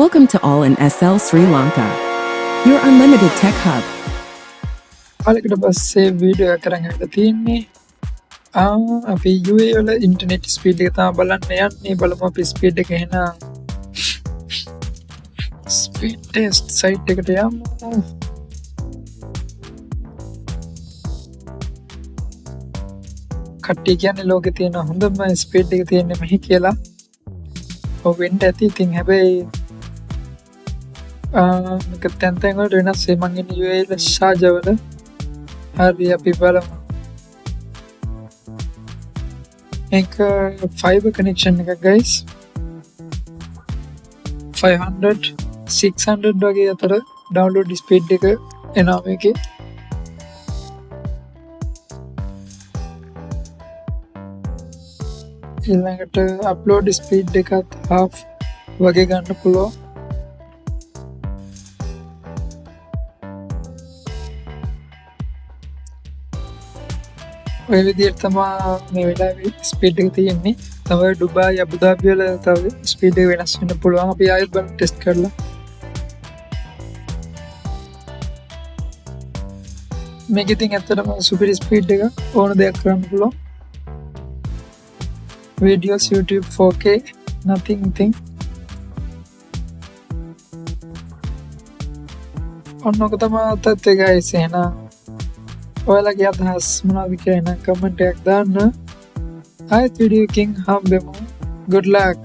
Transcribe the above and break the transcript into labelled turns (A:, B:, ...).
A: Welcome to All in SL Sri Lanka, your unlimited tech hub.
B: කාලෙකට පස්සේ video එකක් කරන් ඇවිල්ලා තියෙන්නේ. අපි UAE වල ඉන්ටර්නෙට් ස්පීඩ් එක තමයි බලන්න යන්නේ. බලමු අපි ස්පීඩ් එක එහෙනම් ස්පීඩ් ටෙස්ට් සයිට් එකට යමු. කට්ටිය කියන්නේ ලෝකේ තියෙන හොඳම ස්පීඩ් එක තියෙන්නේ මෙහි කියලා. ඔව් වෙන්න ඇති. ඉතින් හැබැයි මේක තැන් වලට වෙනස් වෙයි. මං ඉන්නේ UAE වල ෂාර්ජා වල. හරි අපි බලමු. එක ෆයිබර් කනෙක්ෂන් එකක් guys. 500 600 වගේ අතර ඩවුන්ලෝඩ් ස්පීඩ් එක එනවා මේකේ. ඊළඟට අප්ලෝඩ් ස්පීඩ් එකත් half වගේ ගන්න පුළුවන්. ඔය විදිහට තමයි මේ වෙලාවේ ස්පීඩ් එක තියෙන්නේ. තව ඩුබායි අබුදාබි වල තව ස්පීඩ් එක වෙනස් වෙන්න පුළුවන්. අපි ආයෙත් බලමු ටෙස්ට් කරලා. මේක ඉතින් ඇත්තටම සුපිරි ස්පීඩ් එක ඕන දෙයක් කරන්න පුළුවන්. videos YouTube 4K nothing thing. ඔන්නක තමයි තත්ත්වය guys. එහෙනම් ඔයාලගේ අදහස් මොනවද කියලා කමෙන්ට් එකක් දාන්න. ආයෙත් වීඩියෝ එකකින් හම්බෙමු. good luck.